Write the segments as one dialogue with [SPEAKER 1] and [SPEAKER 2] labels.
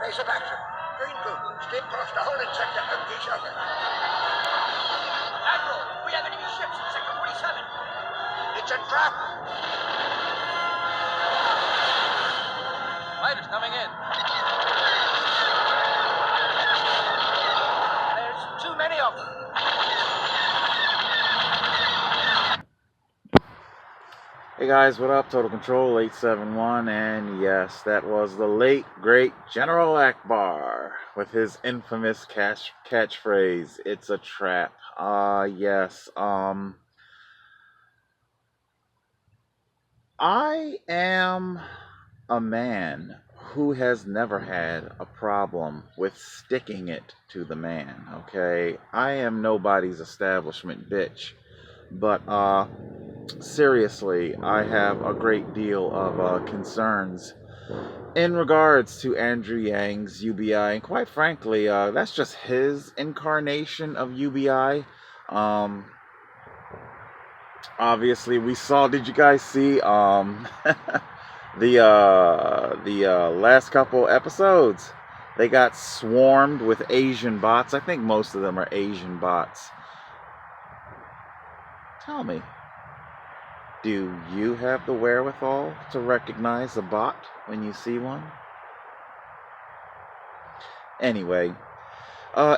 [SPEAKER 1] Base of action. Green group. Skip across the whole sector of each other.
[SPEAKER 2] Admiral, we have enemy ships in Sector 47.
[SPEAKER 1] It's a trap.
[SPEAKER 2] Fighters coming in. There's too many of them.
[SPEAKER 3] Hey guys, what up? Total Control 871, and yes, that was the late, great General Akbar with his infamous catchphrase, "It's a trap." Yes, I am a man who has never had a problem with sticking it to the man, okay? I am nobody's establishment bitch, but, seriously, I have a great deal of concerns in regards to Andrew Yang's UBI, and quite frankly, that's just his incarnation of UBI. Obviously, we saw. Did you guys see the last couple episodes? They got swarmed with Asian bots. I think most of them are Asian bots. Tell me, do you have the wherewithal to recognize a bot when you see one? Anyway,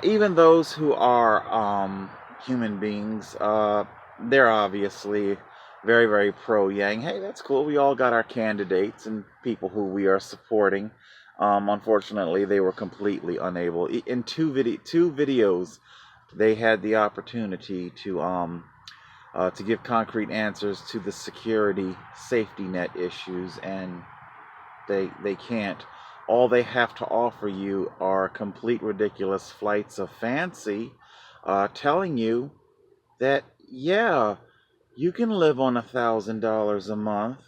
[SPEAKER 3] even those who are human beings, they're obviously very, very pro-Yang. Hey, that's cool. We all got our candidates and people who we are supporting. Unfortunately, they were completely unable. In two videos, they had the opportunity to give concrete answers to the security safety net issues, and they can't. All they have to offer you are complete ridiculous flights of fancy, telling you that, yeah, you can live on $1,000 a month.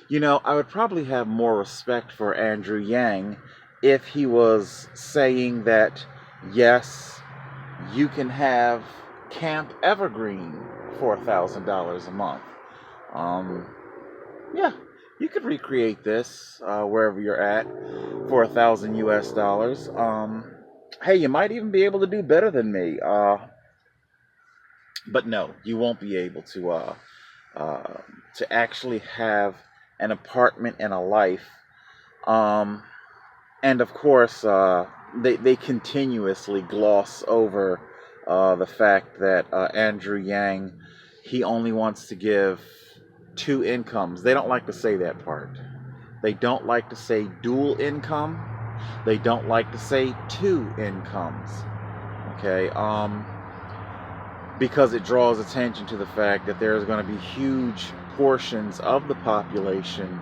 [SPEAKER 3] You know, I would probably have more respect for Andrew Yang if he was saying that, yes, you can have Camp Evergreen for $1,000 a month. Yeah, you could recreate this wherever you're at for $1,000 US. Hey, you might even be able to do better than me. But no, you won't be able to actually have an apartment and a life. And of course, they continuously gloss over the fact that Andrew Yang, he only wants to give 2 incomes. They don't like to say that part. They don't like to say dual income. They don't like to say 2 incomes. Okay, because it draws attention to the fact that there's going to be huge portions of the population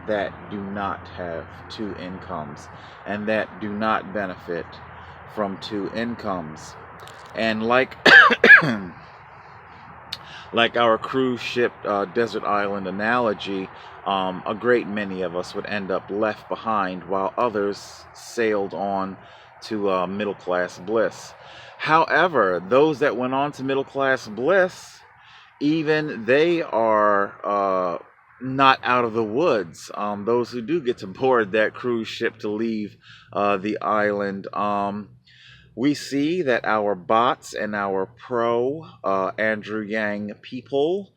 [SPEAKER 3] that do not have 2 incomes and that do not benefit from 2 incomes. And like like our cruise ship desert island analogy, a great many of us would end up left behind while others sailed on to middle class bliss. However, those that went on to middle class bliss, even they are not out of the woods. Those who do get to board that cruise ship to leave the island, we see that our bots and our pro Andrew Yang people,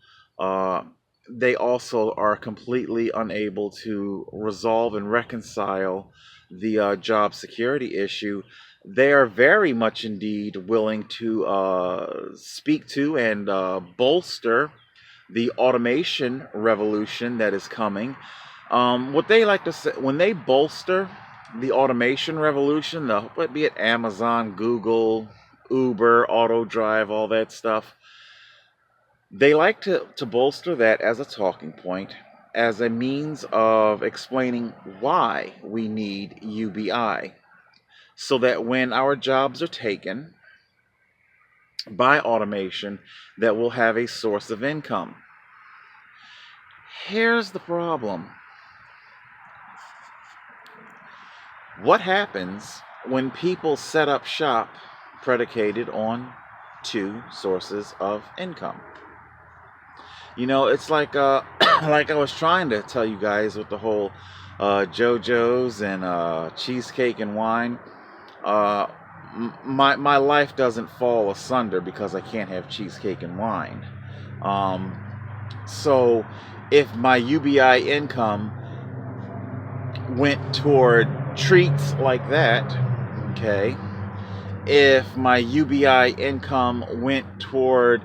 [SPEAKER 3] they also are completely unable to resolve and reconcile the job security issue. They are very much indeed willing to speak to and bolster the automation revolution that is coming. What they like to say when they bolster the automation revolution, be it Amazon, Google, Uber, AutoDrive, all that stuff, they like to bolster that as a talking point, as a means of explaining why we need UBI, so that when our jobs are taken by automation, that we'll have a source of income. Here's the problem. What happens when people set up shop predicated on 2 sources of income? You know, it's like like I was trying to tell you guys with the whole JoJo's and cheesecake and wine. Uh, my life doesn't fall asunder because I can't have cheesecake and wine. Um, so if my UBI income went toward treats like that, okay, if my UBI income went toward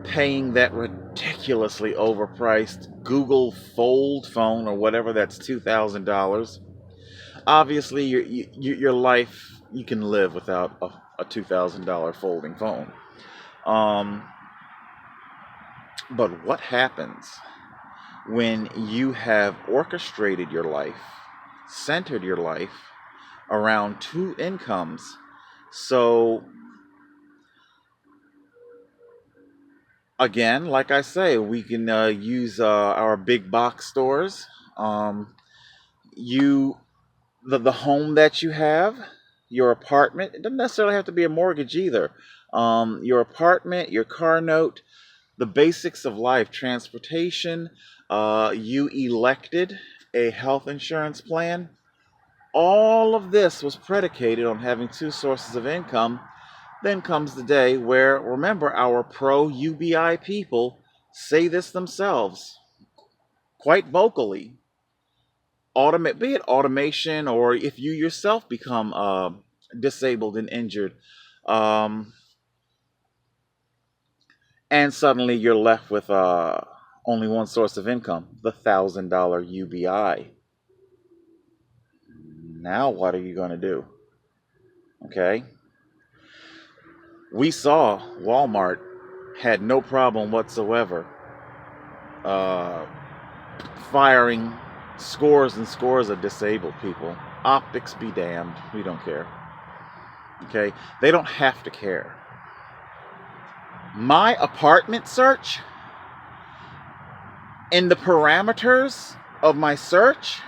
[SPEAKER 3] paying that ridiculously overpriced Google Fold phone or whatever, that's $2,000. Obviously, your life, you can live without a $2,000 folding phone. Um, but what happens when you have orchestrated your life, centered your life around two incomes? So again, like I say, we can use our big box stores. Um, you the home that you have, your apartment. It doesn't necessarily have to be a mortgage either. Your apartment, your car note, the basics of life, transportation. You elected a health insurance plan. All of this was predicated on having two sources of income. Then comes the day where, remember, our pro UBI people say this themselves quite vocally. Be it automation, or if you yourself become disabled and injured, um, and suddenly you're left with only one source of income, the $1,000 UBI. Now, what are you going to do? Okay. We saw Walmart had no problem whatsoever uh, firing scores and scores of disabled people. Optics be damned. We don't care. Okay? They don't have to care. My apartment search, in the parameters of my search,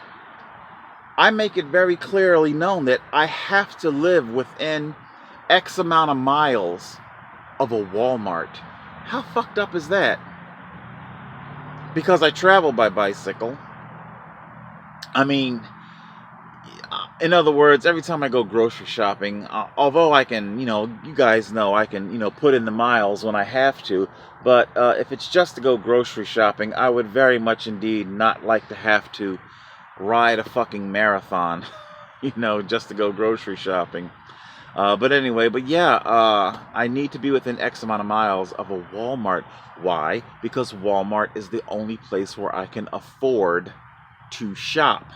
[SPEAKER 3] I make it very clearly known that I have to live within X amount of miles of a Walmart. How fucked up is that? Because I travel by bicycle. I mean, in other words, every time I go grocery shopping, although I can, you guys know I can, put in the miles when I have to, but if it's just to go grocery shopping, I would very much indeed not like to have to ride a fucking marathon, just to go grocery shopping. But anyway, I need to be within X amount of miles of a Walmart. Why? Because Walmart is the only place where I can afford to shop.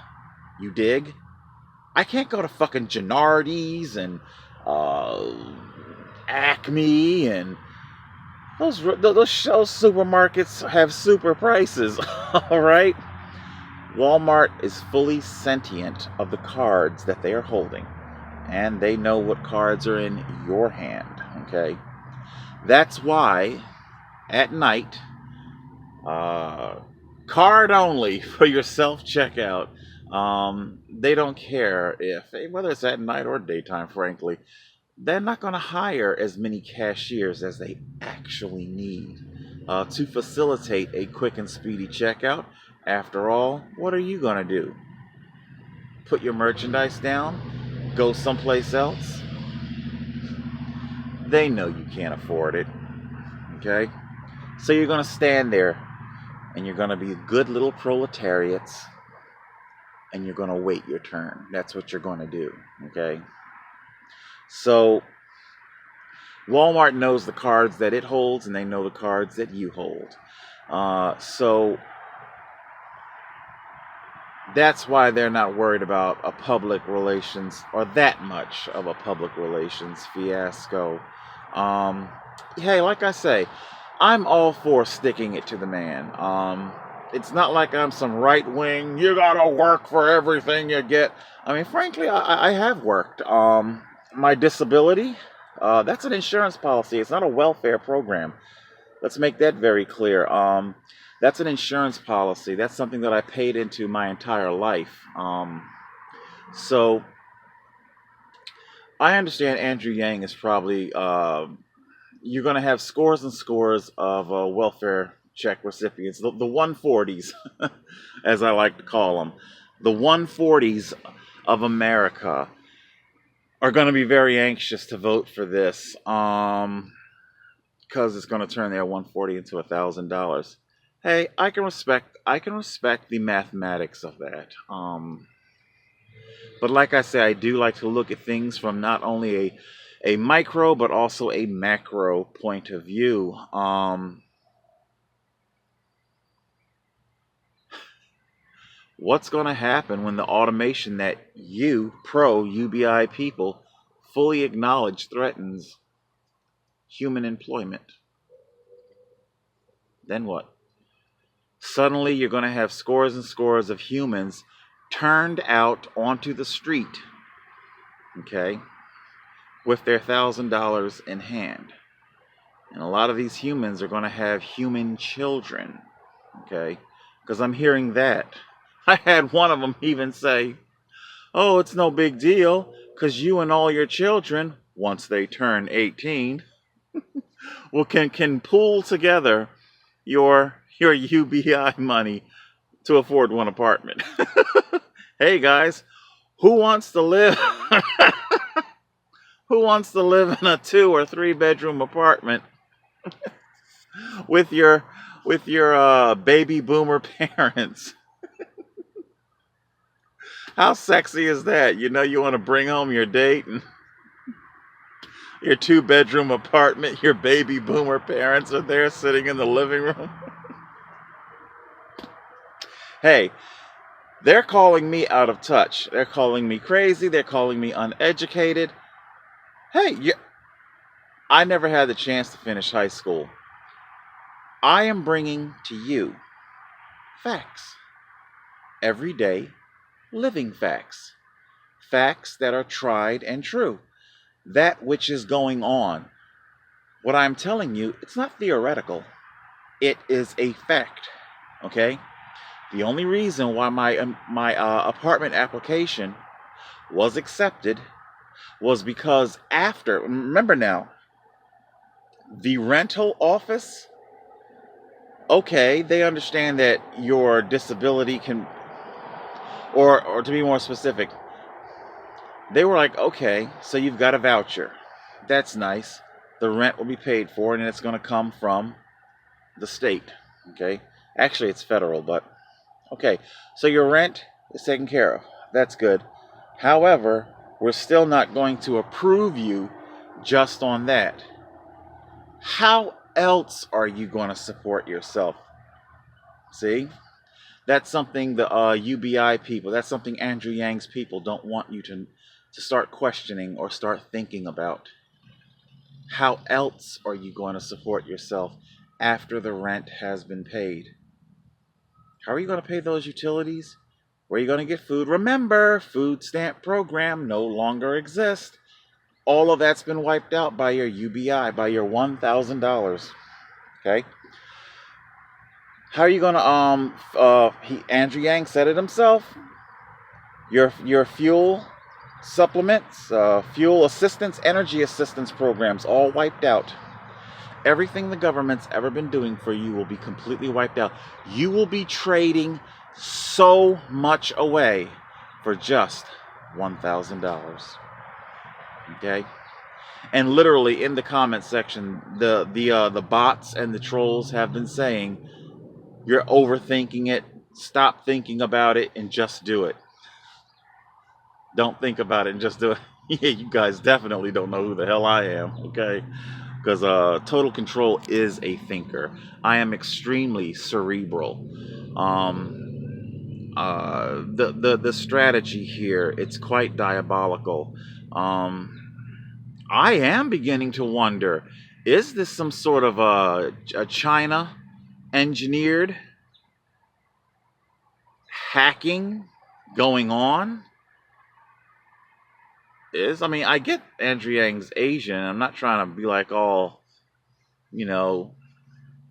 [SPEAKER 3] You dig? I can't go to fucking Gennardi's and Acme and those supermarkets have super prices. All right. Walmart is fully sentient of the cards that they are holding, and they know what cards are in your hand. Okay. That's why at night, card only for your self checkout. They don't care whether it's at night or daytime, frankly. They're not going to hire as many cashiers as they actually need to facilitate a quick and speedy checkout. After all, what are you going to do? Put your merchandise down? Go someplace else? They know you can't afford it. Okay? So you're going to stand there and you're going to be good little proletariats and you're going to wait your turn. That's what you're going to do. Okay? So Walmart knows the cards that it holds and they know the cards that you hold. So that's why they're not worried about a public relations or that much of a public relations fiasco. Hey, like I say, I'm all for sticking it to the man. It's not like I'm some right wing, you gotta work for everything you get. I mean, frankly, I have worked. My disability, that's an insurance policy. It's not a welfare program. Let's make that very clear. That's an insurance policy. That's something that I paid into my entire life. So I understand Andrew Yang is probably, you're going to have scores and scores of welfare check recipients, the 140s, as I like to call them, the 140s of America are going to be very anxious to vote for this, because it's going to turn their 140 into $1,000. Hey, I can respect the mathematics of that. But like I say, I do like to look at things from not only a micro but also a macro point of view. What's going to happen when the automation that you, pro-UBI people, fully acknowledge threatens human employment? Then what? Suddenly you're going to have scores and scores of humans turned out onto the street, okay, with their $1,000 in hand. And a lot of these humans are going to have human children, okay, because I'm hearing that. I had one of them even say, oh, it's no big deal, because you and all your children, once they turn 18, can pool together your UBI money to afford one apartment. Hey guys, who wants to live who wants to live in a 2 or 3 bedroom apartment with your baby boomer parents? How sexy is that? You know, you want to bring home your date and your 2 bedroom apartment, your baby boomer parents are there sitting in the living room. Hey, they're calling me out of touch. They're calling me crazy. They're calling me uneducated. Hey, I never had the chance to finish high school. I am bringing to you facts. Everyday, living facts. Facts that are tried and true. That which is going on. What I'm telling you, it's not theoretical. It is a fact. Okay? The only reason why my apartment application was accepted was because after, remember now, the rental office, okay, they understand that your disability can, or to be more specific, they were like, okay, so you've got a voucher. That's nice. The rent will be paid for, and it's going to come from the state. Okay? Actually, it's federal, but okay. So your rent is taken care of. That's good. However, we're still not going to approve you just on that. How else are you going to support yourself? See? That's something the UBI people, that's something Andrew Yang's people don't want you to start questioning or start thinking about. How else are you going to support yourself after the rent has been paid? How are you going to pay those utilities? Where are you going to get food? Remember, food stamp program no longer exists. All of that's been wiped out by your UBI, by your $1,000. Okay? How are you going to, Andrew Yang said it himself, your fuel supplements, fuel assistance, energy assistance programs, all wiped out. Everything the government's ever been doing for you will be completely wiped out. You will be trading so much away for just $1,000. Okay? And literally in the comment section, the bots and the trolls have been saying, you're overthinking it, stop thinking about it, and just do it. Don't think about it and just do it. Yeah, you guys definitely don't know who the hell I am, okay? Because Total Control is a thinker. I am extremely cerebral. The strategy here, it's quite diabolical. I am beginning to wonder, is this some sort of a China engineered hacking going on? I mean, I get Andrew Yang's Asian. I'm not trying to be like all,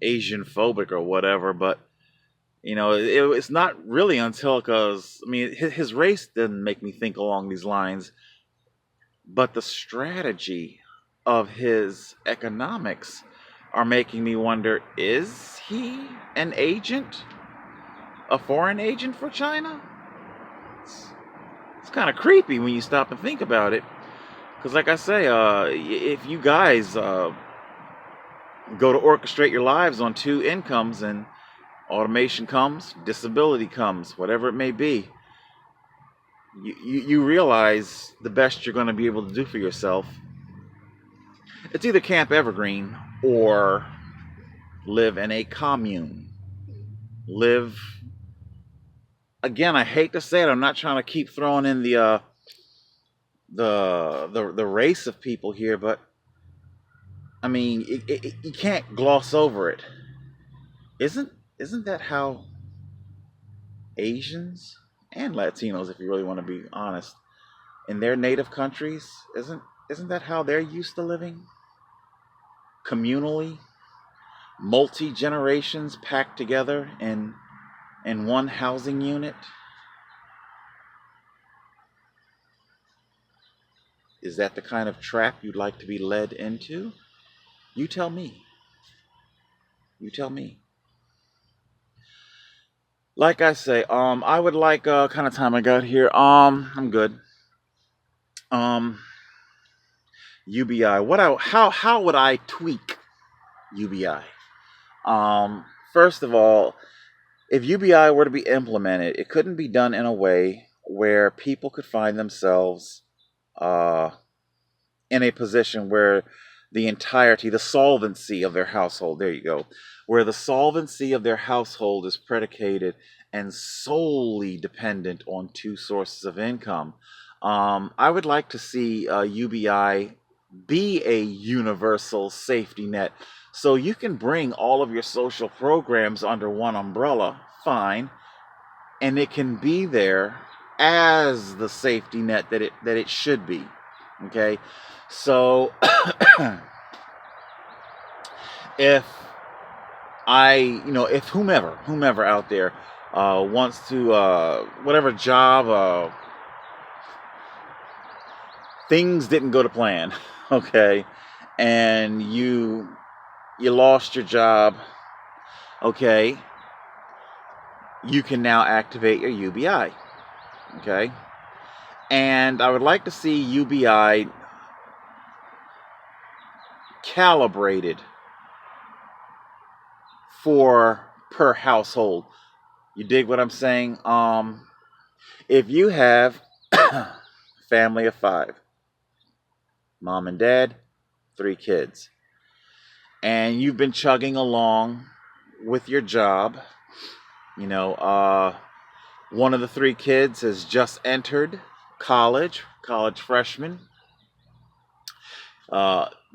[SPEAKER 3] Asian phobic or whatever, but it's not really until, because I mean, his race didn't make me think along these lines, but the strategy of his economics are making me wonder, is he an agent? A foreign agent for China? It's kind of creepy when you stop and think about it. Because like I say, if you guys go to orchestrate your lives on two incomes and automation comes, disability comes, whatever it may be, you realize the best you're going to be able to do for yourself, it's either Camp Evergreen or live in a commune. Live, again, I hate to say it, I'm not trying to keep throwing in the race of people here, but I mean, you can't gloss over it. Isn't that how Asians and Latinos, if you really want to be honest, in their native countries, isn't that how they're used to living? Communally, multi-generations packed together in one housing unit? Is that the kind of trap you'd like to be led into? You tell me. You tell me. Like I say, I would like kind of time I got here. I'm good. UBI. How would I tweak UBI? First of all, if UBI were to be implemented, it couldn't be done in a way where people could find themselves in a position where the solvency of their household, there you go, where the solvency of their household is predicated and solely dependent on two sources of income. I would like to see UBI be a universal safety net. So you can bring all of your social programs under one umbrella, fine, and it can be there as the safety net that it should be. Okay, so if if whomever out there wants to whatever job, things didn't go to plan, okay, and you lost your job, okay, you can now activate your UBI, okay, and I would like to see UBI calibrated for per household. You dig what I'm saying? If you have family of 5, mom and dad, 3 kids, and you've been chugging along with your job, one of the 3 kids has just entered college freshman.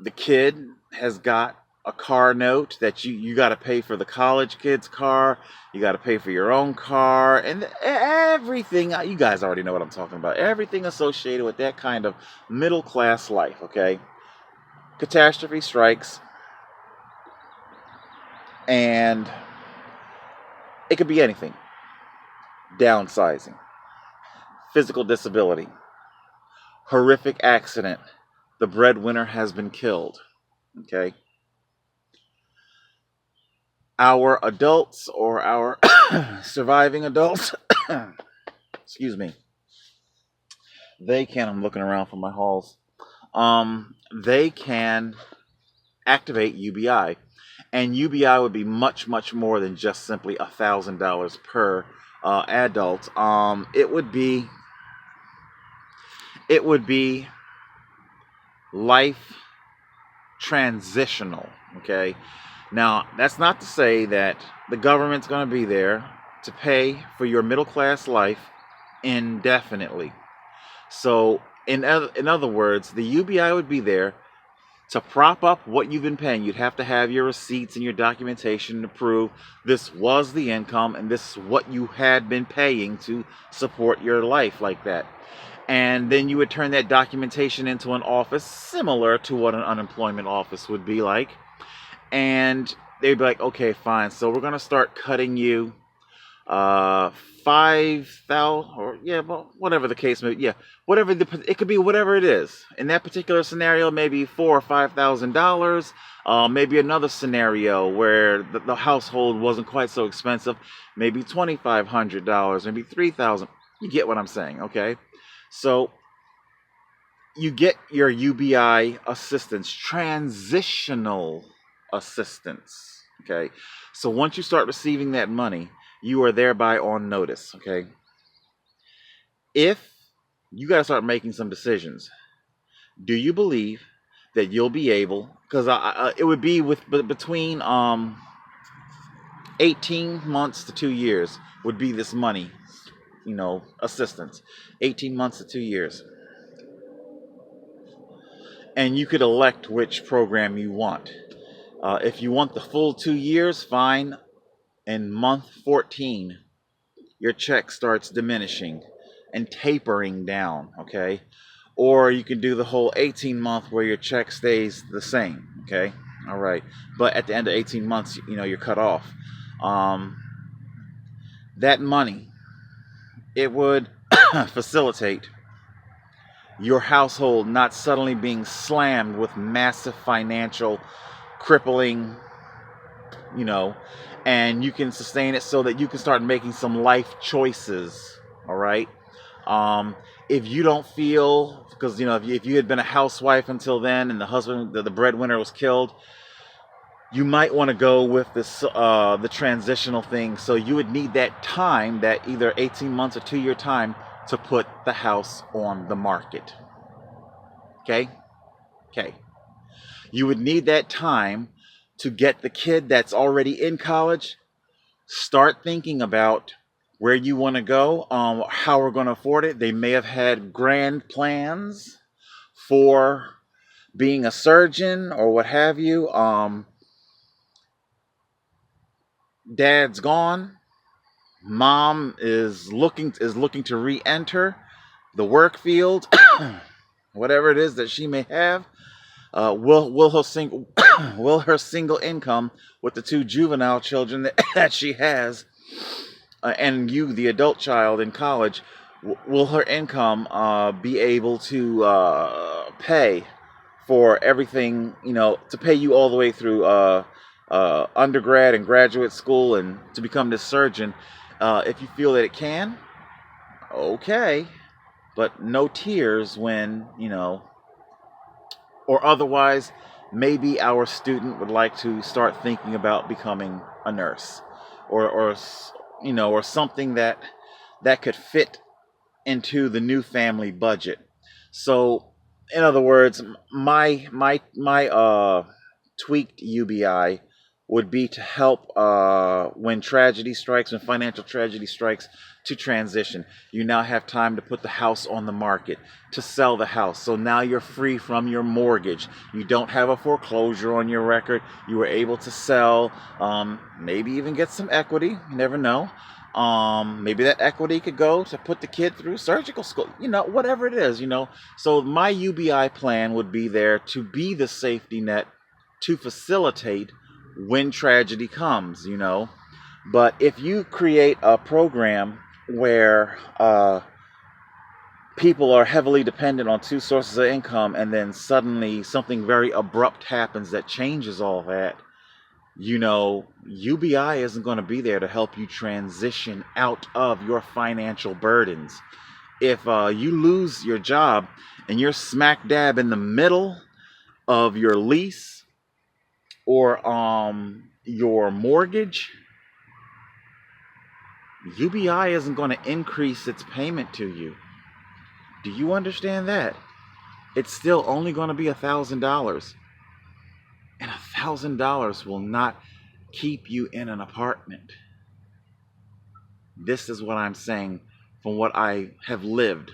[SPEAKER 3] The kid has got a car note that you got to pay for the college kid's car, you got to pay for your own car, and everything. You guys already know what I'm talking about. Everything associated with that kind of middle class life, okay? Catastrophe strikes, and it could be anything. Downsizing, physical disability, horrific accident, the breadwinner has been killed, okay? Our adults, or our surviving adults, excuse me, I'm looking around for my halls, they can activate UBI, and UBI would be much, much more than just simply $1,000 per adult. It would be life transitional, okay? Now, that's not to say that the government's going to be there to pay for your middle class life indefinitely. So, in other words, the UBI would be there to prop up what you've been paying. You'd have to have your receipts and your documentation to prove this was the income and this is what you had been paying to support your life like that. And then you would turn that documentation into an office similar to what an unemployment office would be like. And they'd be like, okay, fine. So we're going to start cutting you 5,000, or yeah, well, whatever the case may be, yeah, whatever it could be, whatever it is. In that particular scenario, maybe $4,000 or $5,000. Maybe another scenario where the household wasn't quite so expensive, maybe $2,500, maybe 3,000. You get what I'm saying, okay? So you get your UBI assistance, transitional assistance, okay? So once you start receiving that money, you are thereby on notice, okay? If you got to start making some decisions, do you believe that you'll be able, because it would be between 18 months to 2 years would be this money, assistance. 18 months to 2 years. And you could elect which program you want. If you want the full 2 years, fine. In month 14, your check starts diminishing and tapering down, okay? Or you can do the whole 18-month where your check stays the same, okay? All right. But at the end of 18 months, you're cut off. That money, it would facilitate your household not suddenly being slammed with massive financial crippling, and you can sustain it so that you can start making some life choices, all right? If you don't feel, because, if you had been a housewife until then and the husband, the breadwinner was killed, you might want to go with this, the transitional thing. So you would need that time, that either 18 months or 2 year time, to put the house on the market. Okay? You would need that time to get the kid that's already in college, start thinking about where you want to go, how we're going to afford it. They may have had grand plans for being a surgeon or what have you. Dad's gone. Mom is looking to re-enter the work field, whatever it is that she may have. Will her single income with the 2 juvenile children that she has, and you, the adult child in college, will her income be able to pay for everything, to pay you all the way through undergrad and graduate school and to become this surgeon? If you feel that it can, okay, but no tears when, or otherwise, maybe our student would like to start thinking about becoming a nurse, or something that could fit into the new family budget. So, in other words, my tweaked UBI would be to help when tragedy strikes, when financial tragedy strikes, to transition. You now have time to put the house on the market, to sell the house. So now you're free from your mortgage. You don't have a foreclosure on your record. You were able to sell, maybe even get some equity. You never know. Maybe that equity could go to put the kid through surgical school, whatever it is, So my UBI plan would be there to be the safety net to facilitate when tragedy comes, But if you create a program where people are heavily dependent on 2 sources of income, and then suddenly something very abrupt happens that changes all that, UBI isn't going to be there to help you transition out of your financial burdens. If you lose your job and you're smack dab in the middle of your lease or your mortgage, UBI isn't going to increase its payment to you. Do you understand that? It's still only going to be $1,000. And $1,000 will not keep you in an apartment. This is what I'm saying from what I have lived.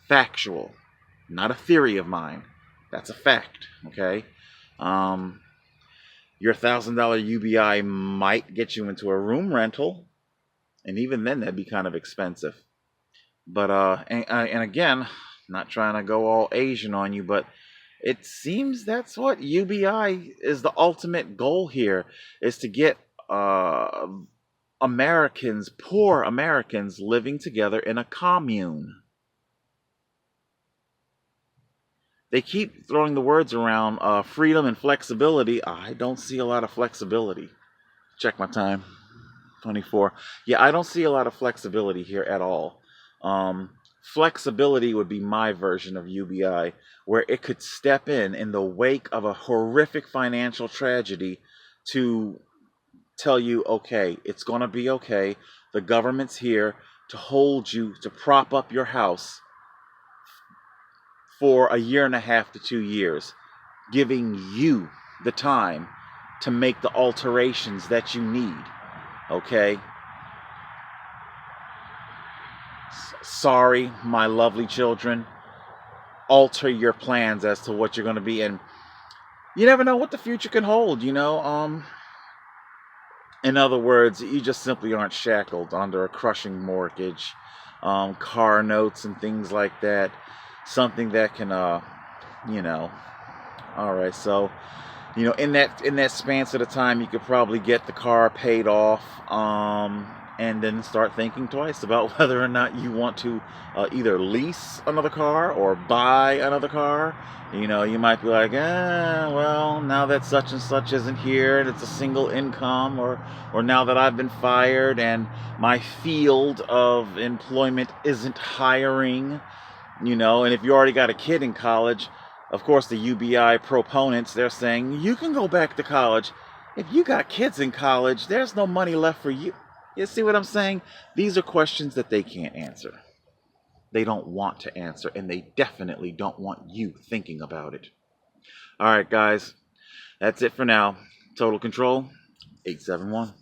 [SPEAKER 3] Factual. Not a theory of mine. That's a fact, okay? Your $1,000 UBI might get you into a room rental. And even then, that'd be kind of expensive. But, and again, not trying to go all Asian on you, but it seems that's what UBI is, the ultimate goal here, is to get Americans, poor Americans, living together in a commune. They keep throwing the words around freedom and flexibility. I don't see a lot of flexibility. Check my time. 24. Yeah, I don't see a lot of flexibility here at all. Flexibility would be my version of UBI, where it could step in the wake of a horrific financial tragedy to tell you, okay, it's going to be okay. The government's here to hold you, to prop up your house for a year and a half to 2 years, giving you the time to make the alterations that you need. Okay? Sorry, my lovely children. Alter your plans as to what you're going to be. And you never know what the future can hold, you know? In other words, you just simply aren't shackled under a crushing mortgage, car notes and things like that. Something that can, you know. All right, so, you know, in that span of the time, you could probably get the car paid off, and then start thinking twice about whether or not you want to either lease another car or buy another car. You know, you might be like, well, now that such and such isn't here and it's a single income, or now that I've been fired and my field of employment isn't hiring, you know, and if you already got a kid in college, of course, the UBI proponents, they're saying, you can go back to college. If you got kids in college, there's no money left for you. You see what I'm saying? These are questions that they can't answer. They don't want to answer, and they definitely don't want you thinking about it. All right, guys, that's it for now. Total Control, 871.